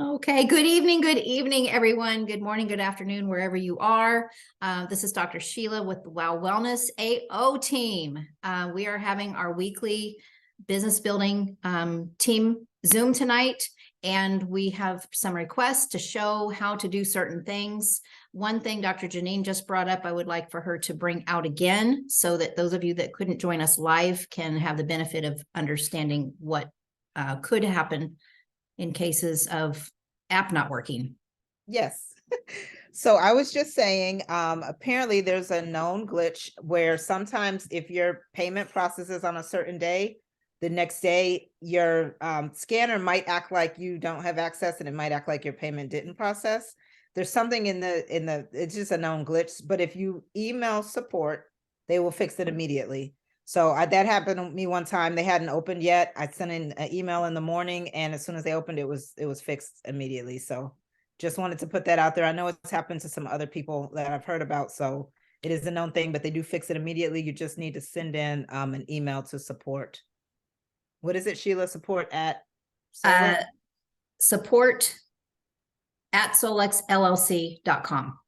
Okay, good evening, everyone. Good morning, good afternoon, wherever you are. This is Dr. Sheila with the WoW Wellness AO team. We are having our weekly business building team Zoom tonight, and we have some requests to show how to do certain things. One thing Dr. Janine just brought up, I would like for her to bring out again so that those of you that couldn't join us live can have the benefit of understanding what could happen in cases of app not working. Yes. So I was just saying, apparently there's a known glitch where sometimes if your payment processes on a certain day, the next day your scanner might act like you don't have access and it might act like your payment didn't process. There's something it's just a known glitch, but if you email support, they will fix it immediately. So that happened to me one time. They hadn't opened yet. I sent in an email in the morning, and as soon as they opened, it was fixed immediately. So just wanted to put that out there. I know it's happened to some other people that I've heard about, so it is a known thing, but they do fix it immediately. You just need to send in an email to support. What is it, Sheila? Support at solexllc.com.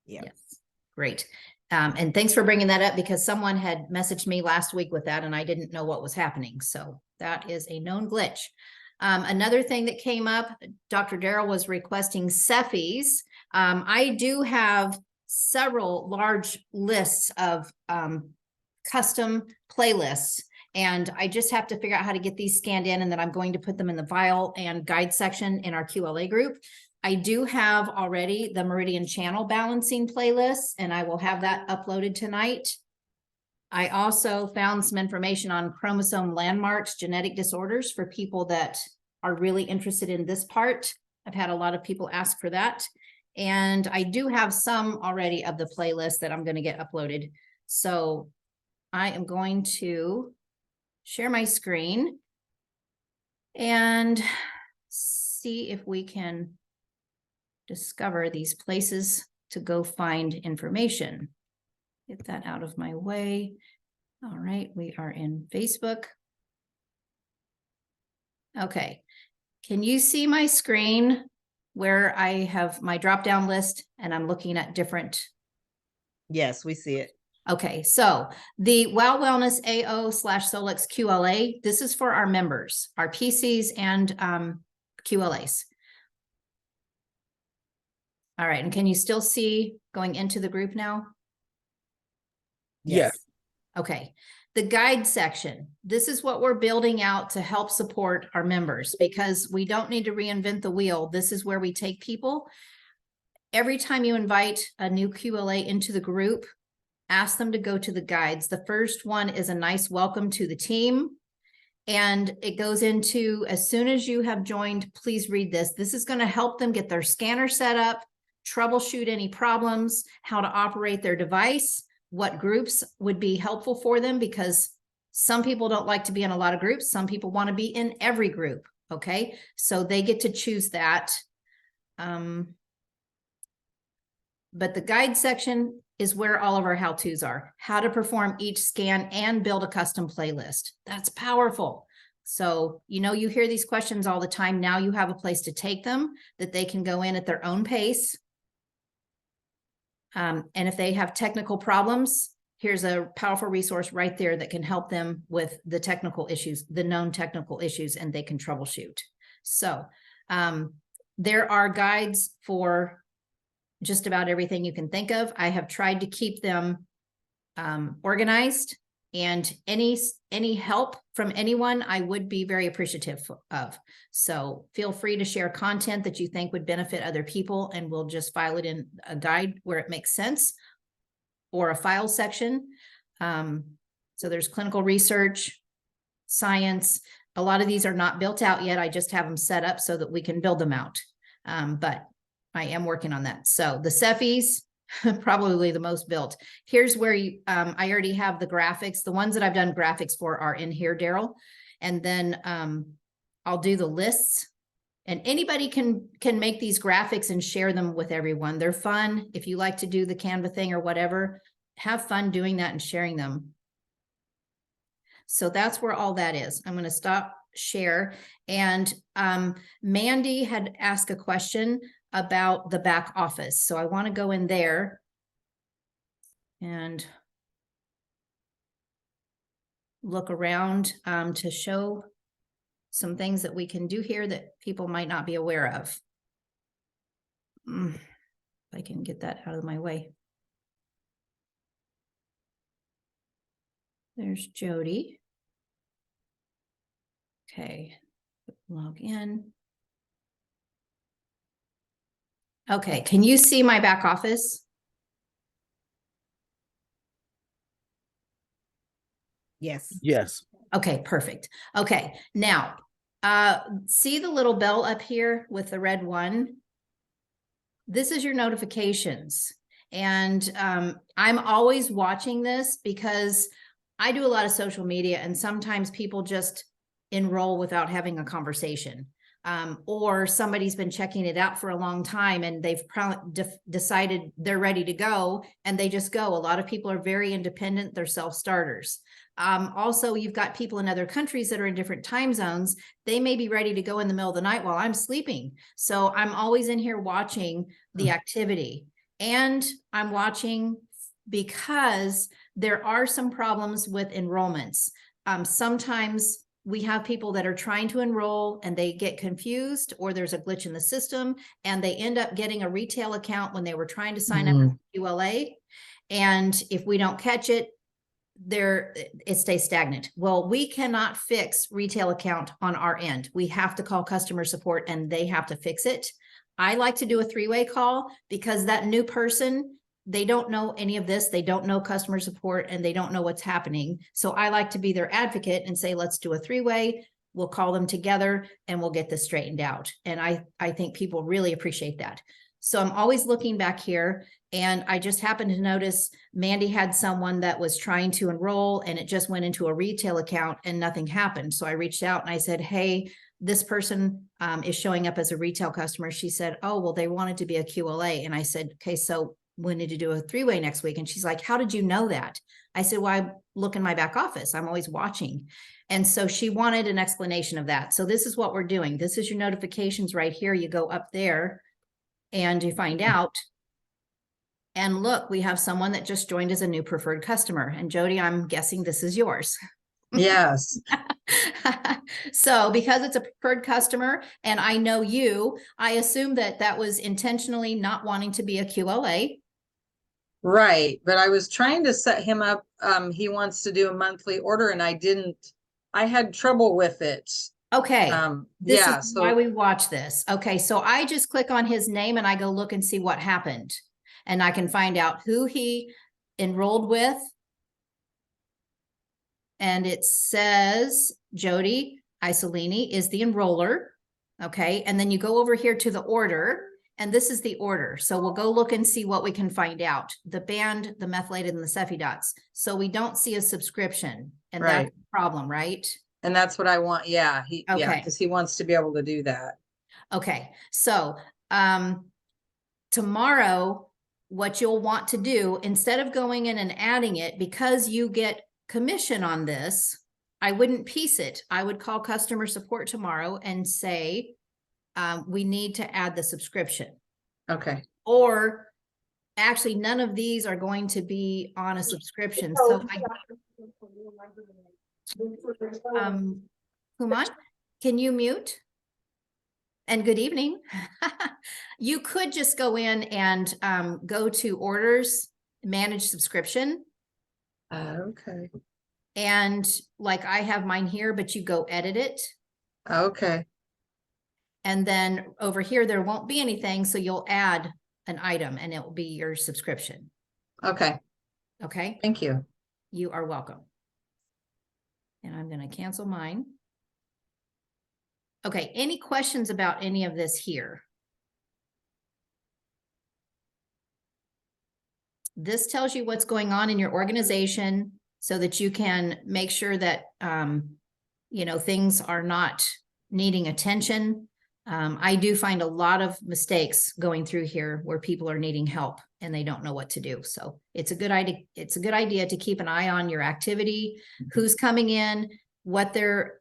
Yeah. Yes, great. And thanks for bringing that up, because someone had messaged me last week with that and I didn't know what was happening. So that is a known glitch. Another thing that came up, Dr. Darrell was requesting Cephis. I do have several large lists of custom playlists, and I just have to figure out how to get these scanned in, and then I'm going to put them in the file and guide section in our QLA group. I do have already the Meridian channel balancing playlist, and I will have that uploaded tonight. I also found some information on chromosome landmarks, genetic disorders, for people that are really interested in this part. I've had a lot of people ask for that. And I do have some already of the playlist that I'm going to get uploaded. So I am going to share my screen and see if we can discover these places to go find information. Get that out of my way. All right, we are in Facebook. Okay, can you see my screen where I have my drop-down list and I'm looking at different? Yes, we see it. Okay, so the WoW Wellness AO/Solex QLA, this is for our members, our PCs and QLAs. All right, and can you still see going into the group now? Yes. Okay, the guide section. This is what we're building out to help support our members, because we don't need to reinvent the wheel. This is where we take people. Every time you invite a new QLA into the group, ask them to go to the guides. The first one is a nice welcome to the team. And it goes into, as soon as you have joined, please read this. This is going to help them get their scanner set up, troubleshoot any problems, how to operate their device, what groups would be helpful for them, because some people don't like to be in a lot of groups. Some people want to be in every group. Okay, so they get to choose that. But the guide section is where all of our how-tos are. How to perform each scan and build a custom playlist. That's powerful. So, you hear these questions all the time. Now you have a place to take them that they can go in at their own pace. And if they have technical problems, here's a powerful resource right there that can help them with the technical issues, the known technical issues, and they can troubleshoot. So there are guides for just about everything you can think of. I have tried to keep them organized, and any help from anyone I would be very appreciative of. So feel free to share content that you think would benefit other people, and we'll just file it in a guide where it makes sense, or a file section. So there's clinical research, science. A lot of these are not built out yet. I just have them set up so that we can build them out. But I am working on that. So the Cephis, probably the most built. Here's where I already have the graphics. The ones that I've done graphics for are in here, Daryl. And then I'll do the lists, and anybody can make these graphics and share them with everyone. They're fun. If you like to do the Canva thing or whatever, have fun doing that and sharing them. So that's where all that is. I'm going to stop share. And Mandy had asked a question about the back office. So I want to go in there and look around to show some things that we can do here that people might not be aware of. If I can get that out of my way. There's Jody. Okay, log in. Okay, can you see my back office? Yes. Yes. Okay, perfect. Okay, now, see the little bell up here with the red one? This is your notifications. And I'm always watching this because I do a lot of social media and sometimes people just enroll without having a conversation. Or somebody's been checking it out for a long time and they've probably decided they're ready to go and they just go. A lot of people are very independent. They're self-starters. Also, you've got people in other countries that are in different time zones. They may be ready to go in the middle of the night while I'm sleeping. So I'm always in here watching the activity. And I'm watching because there are some problems with enrollments. Sometimes we have people that are trying to enroll and they get confused, or there's a glitch in the system and they end up getting a retail account when they were trying to sign up for QLA. And if we don't catch it, it stays stagnant. Well, we cannot fix retail account on our end. We have to call customer support and they have to fix it. I like to do a three-way call because that new person, they don't know any of this. They don't know customer support and they don't know what's happening. So I like to be their advocate and say, let's do a three-way. We'll call them together and we'll get this straightened out. And I think people really appreciate that. So I'm always looking back here and I just happened to notice Mandy had someone that was trying to enroll and it just went into a retail account and nothing happened. So I reached out and I said, hey, this person is showing up as a retail customer. She said, oh, well, they wanted to be a QLA. And I said, okay, so we need to do a three-way next week. And she's like, how did you know that? I said, well, I look in my back office. I'm always watching. And so she wanted an explanation of that. So this is what we're doing. This is your notifications right here. You go up there and you find out. And look, we have someone that just joined as a new preferred customer. And Jody, I'm guessing this is yours. Yes. So because it's a preferred customer and I know you, I assume that that was intentionally not wanting to be a QLA. Right. But I was trying to set him up. He wants to do a monthly order and I had trouble with it. Okay. This Yeah. is So why we watch this. Okay. So I just click on his name and I go look and see what happened. And I can find out who he enrolled with. And it says Jody Isolini is the enroller. Okay. And then you go over here to the order and this is the order. So we'll go look and see what we can find out. The band, the methylated and the Cephi dots. So we don't see a subscription and Right. that's the problem, right? and that's what I want. Yeah. Yeah, Okay. because he wants to be able to do that. Okay. So tomorrow, what you'll want to do, instead of going in and adding it, because you get commission on this, I wouldn't piece it. I would call customer support tomorrow and say, we need to add the subscription. Okay. Or actually, none of these are going to be on a subscription. So Kumon, can you mute? And good evening. You could just go in and go to orders, manage subscription. Okay. And like I have mine here, but you go edit it. Okay. And then over here, there won't be anything. So you'll add an item and it will be your subscription. Okay. Okay. Thank you. You are welcome. And I'm going to cancel mine. Okay. Any questions about any of this here? This tells you what's going on in your organization so that you can make sure that, you know, things are not needing attention. I do find a lot of mistakes going through here where people are needing help and they don't know what to do. So it's a good idea. It's a good idea to keep an eye on your activity, who's coming in, what their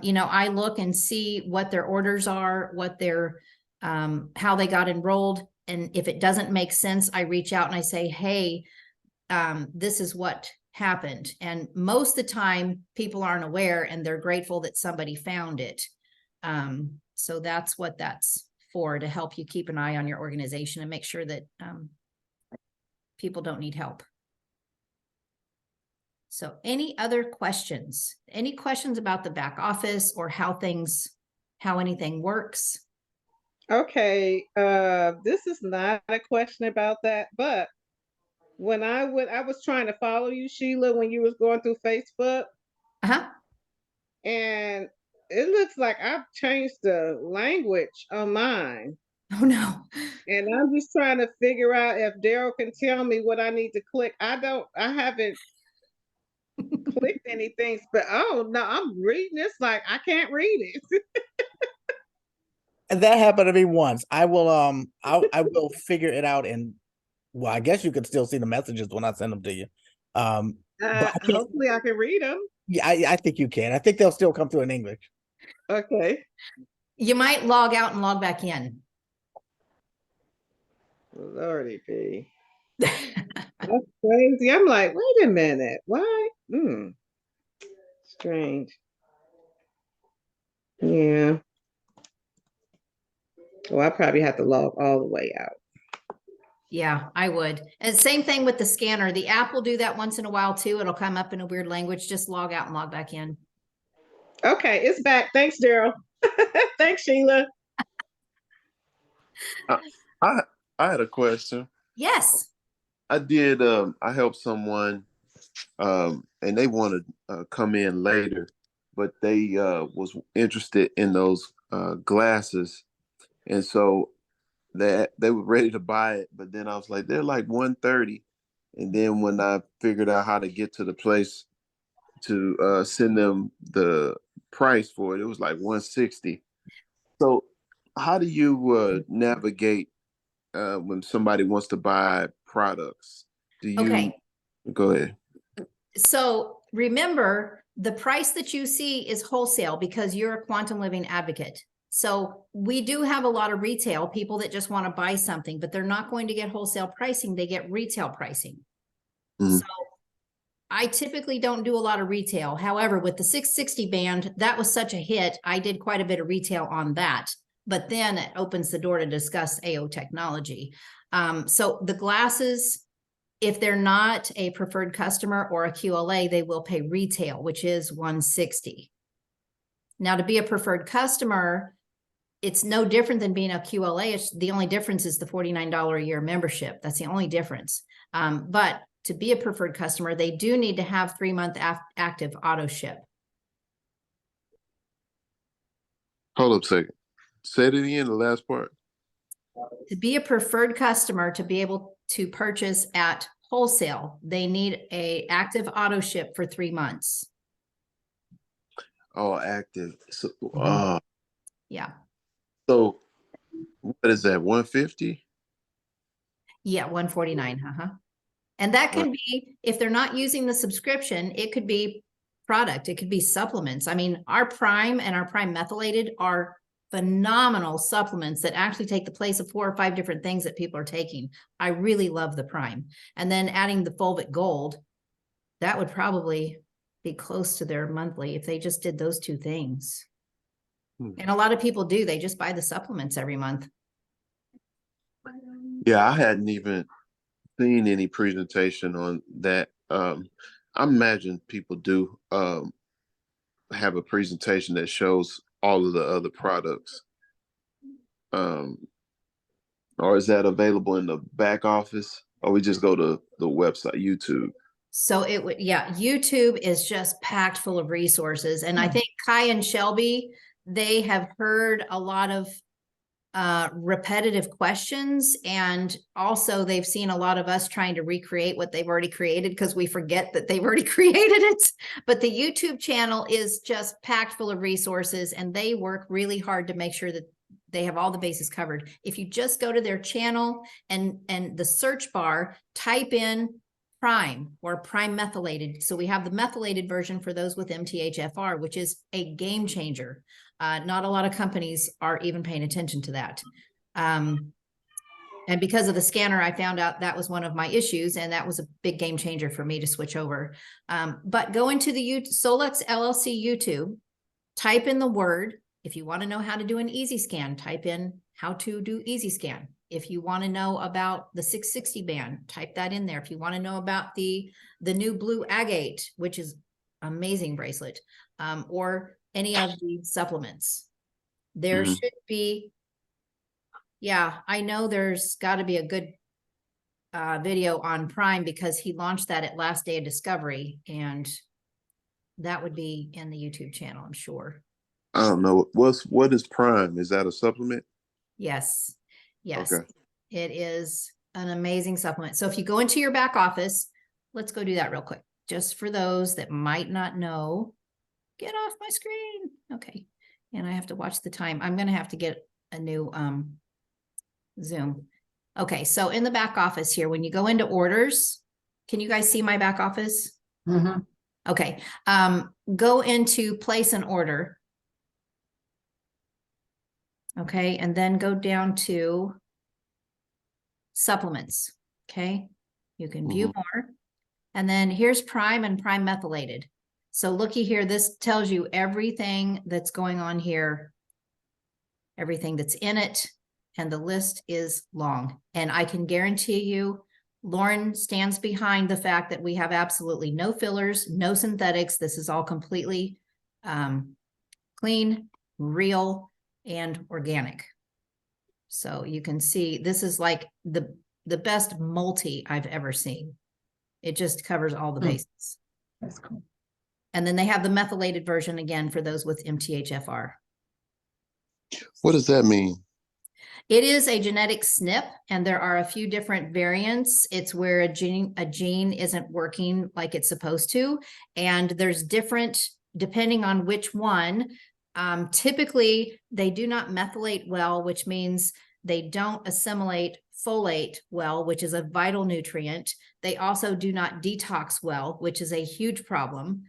you know, I look and see what their orders are, what their, how they got enrolled. And if it doesn't make sense, I reach out and I say, hey, this is what happened. And most of the time people aren't aware and they're grateful that somebody found it. So that's what that's for, to help you keep an eye on your organization and make sure that people don't need help. So any other questions? Any questions about the back office or how anything works? Okay, this is not a question about that, but when I was trying to follow you, Sheila, when you was going through Facebook, Uh-huh. and it looks like I've changed the language on mine. Oh, no. And I'm just trying to figure out if Daryl can tell me what I need to click. I haven't clicked anything, but oh no, I'm reading this like I can't read it. And that happened to me once. I will figure it out, and well, I guess you could still see the messages when I send them to you. But I can't, Hopefully I can read them. yeah, I think you can. I think they'll still come through in English. Okay. You might log out and log back in. Lordy B. That's crazy. I'm like, wait a minute. Why? Strange. Yeah. Well, I probably have to log all the way out. Yeah, I would. And same thing with the scanner. The app will do that once in a while too. It'll come up in a weird language. Just log out and log back in. Okay, it's back. Thanks, Daryl. Thanks, Sheila. I had a question. Yes. I helped someone and they wanted to come in later, but they was interested in those glasses, and so they were ready to buy it, but then I was like, they're like 130, and then when I figured out how to get to the place to send them the price for it, it was like 160. So how do you navigate when somebody wants to buy products? Do you Okay. go ahead? So remember, the price that you see is wholesale because you're a quantum living advocate. So we do have a lot of retail people that just want to buy something, but they're not going to get wholesale pricing. They get retail pricing. Mhm. So I typically don't do a lot of retail. However, with the 660 band, that was such a hit. I did quite a bit of retail on that, but then it opens the door to discuss AO technology. So the glasses, if they're not a preferred customer or a QLA, they will pay retail, which is 160. Now, to be a preferred customer, it's no different than being a QLA. The only difference is the $49 a year membership. That's the only difference. But to be a preferred customer, they do need to have 3-month active auto ship. Hold up a second. Say it again, the last part. To be a preferred customer, to be able to purchase at wholesale, they need a active auto ship for 3 months. Oh, active. So, Yeah. so what is that? 150? Yeah, 149. And that can be, if they're not using the subscription, it could be product, it could be supplements. I mean, our Prime and our Prime methylated are phenomenal supplements that actually take the place of 4 or 5 different things that people are taking. I really love the Prime. And then adding the Fulvic Gold, that would probably be close to their monthly if they just did those 2 things. And a lot of people do, they just buy the supplements every month. Yeah, I hadn't even seen any presentation on that. I imagine people do have a presentation that shows all of the other products. Or is that available in the back office? Or we just go to the website, YouTube? So it would, yeah, YouTube is just packed full of resources. And I think Kai and Shelby, they have heard a lot of repetitive questions. And also they've seen a lot of us trying to recreate what they've already created because we forget that they've already created it. But the YouTube channel is just packed full of resources and they work really hard to make sure that they have all the bases covered. If you just go to their channel and the search bar, type in prime or prime methylated. So we have the methylated version for those with MTHFR, which is a game changer. Not a lot of companies are even paying attention to that. And because of the scanner, I found out that was one of my issues, and that was a big game changer for me to switch over. But go into the Solex LLC YouTube, type in the word. If you want to know how to do an easy scan, type in how to do easy scan. If you want to know about the 660 band, type that in there. If you want to know about the new blue agate, which is amazing bracelet, or any of the supplements, there Mhm. should be. Yeah, I know there's got to be a good video on Prime because he launched that at last day of discovery, and that would be in the YouTube channel, I'm sure. I don't know. What is Prime? Is that a supplement? Yes. Yes. Okay. It is an amazing supplement. So if you go into your back office, let's go do that real quick. Just for those that might not know, get off my screen. Okay. And I have to watch the time. I'm going to have to get a new Zoom. Okay. So in the back office here, when you go into orders, can you guys see my back office? Mhm. Okay. Go into place an order. Okay. And then go down to supplements. Okay. You can view more. And then here's prime and prime methylated. So looky here, this tells you everything that's going on here, everything that's in it, and the list is long. And I can guarantee you, Lauren stands behind the fact that we have absolutely no fillers, no synthetics. This is all completely clean, real, and organic. So you can see this is like the best multi I've ever seen. It just covers all the bases. That's cool. And then they have the methylated version again for those with MTHFR. What does that mean? It is a genetic SNP, and there are a few different variants. It's where a gene isn't working like it's supposed to, and there's different depending on which one. Typically, they do not methylate well, which means they don't assimilate folate well, which is a vital nutrient. They also do not detox well, which is a huge problem.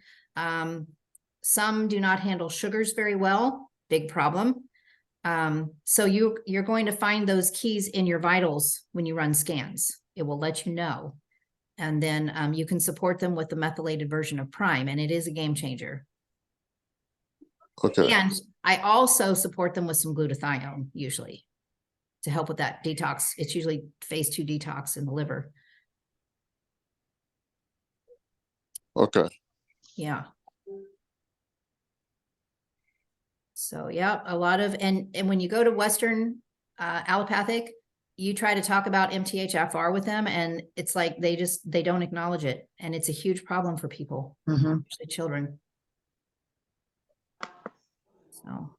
Some do not handle sugars very well, big problem. So you're going to find those keys in your vitals when you run scans. It will let you know. And then you can support them with the methylated version of Prime, and it is a game changer. Okay. And I also support them with some glutathione usually to help with that detox. It's usually phase 2 detox in the liver. Okay. Yeah. So yeah, a lot of, and when you go to Western allopathic, you try to talk about MTHFR with them, and it's like they don't acknowledge it, and it's a huge problem for people, especially children. So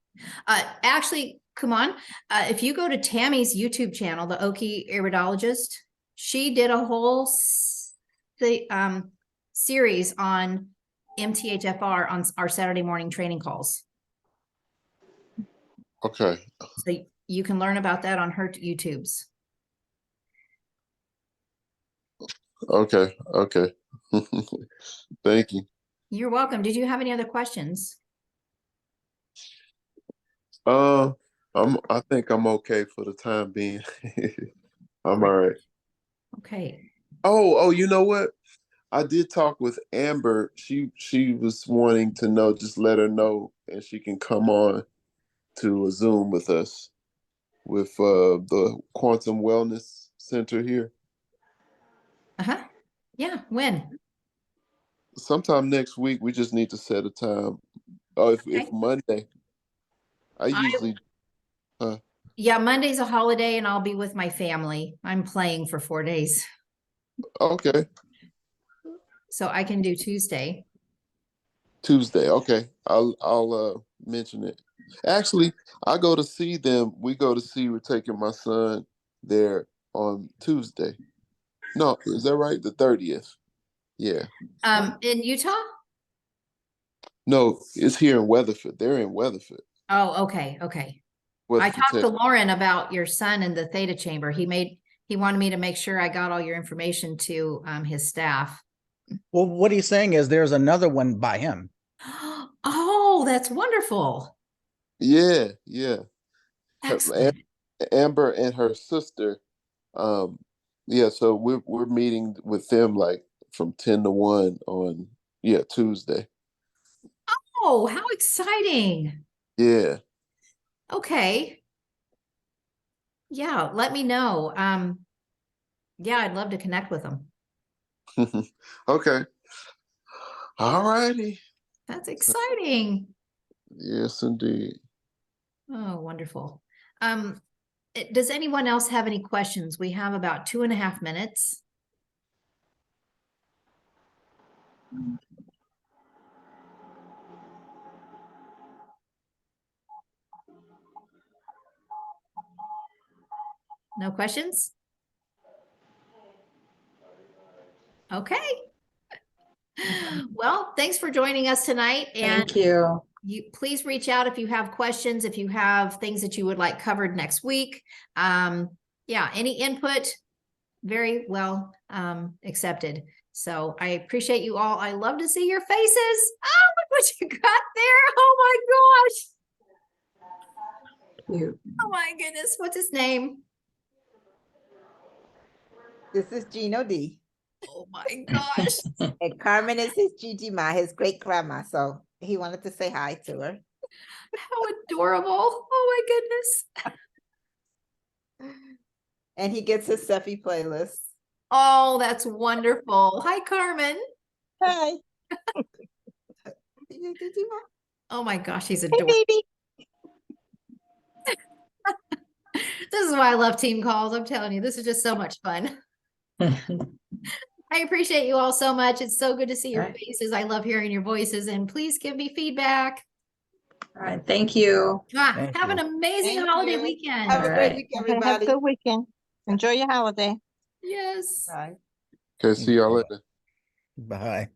actually, come on, if you go to Tammy's YouTube channel, the Oki iridologist, she did a whole series on MTHFR on our Saturday morning training calls. Okay. So you can learn about that on her YouTubes. Okay. Okay. Thank you. You're welcome. Did you have any other questions? I think I'm okay for the time being. I'm all right. Okay. Oh, you know what? I did talk with Amber. She was wanting to know, just let her know, and she can come on to a Zoom with us with the Quantum Wellness Center here. Uh-huh. Yeah. When? Sometime next week. We just need to set a time. Oh, if Monday. I usually Yeah, Monday's a holiday and I'll be with my family. I'm playing for 4 days. Okay. So I can do Tuesday. Tuesday. Okay. I'll mention it. Actually, I go to see them. We're taking my son there on Tuesday. No, is that right? The 30th. Yeah. In Utah? No, it's here in Weatherford. They're in Weatherford. Oh, okay. Okay. I Weatherford, talked to Texas. Lauren about your son in the theta chamber. He he wanted me to make sure I got all your information to his staff. Well, what he's saying is there's another one by him. Oh, that's wonderful. Yeah, yeah. Excellent. Amber and her sister. Yeah, so we're meeting with them like from 10 to 1 on Tuesday. Oh, how exciting. Yeah. Okay. Yeah, let me know. Yeah, I'd love to connect with them. Okay. All righty. That's exciting. Yes, indeed. Oh, wonderful. Does anyone else have any questions? We have about 2.5 minutes. No questions? Okay. Well, thanks for joining us tonight. And Thank you. you please reach out if you have questions, if you have things that you would like covered next week. Yeah, any input, very well accepted. So I appreciate you all. I love to see your faces. Oh, look what you got there. Oh my gosh. You. Oh my goodness. What's his name? This is Gino D. Oh my gosh. And Carmen is his Gigi Ma, his great grandma. So he wanted to say hi to her. How adorable. Oh my goodness. And he gets his Seffi playlist. Oh, that's wonderful. Hi, Carmen. Hi. Gigi Ma. Oh my gosh, he's Hey, adorable. baby. This is why I love team calls. I'm telling you, this is just so much fun. I appreciate you all so much. It's so good to see your Right. faces. I love hearing your voices, and please give me feedback. All right, thank you. Thank Have an you. amazing Thank holiday you. weekend. Have a All great right. week, Okay, have a everybody. good weekend. Enjoy your holiday. Yes. Bye. Okay, see y'all later. Bye.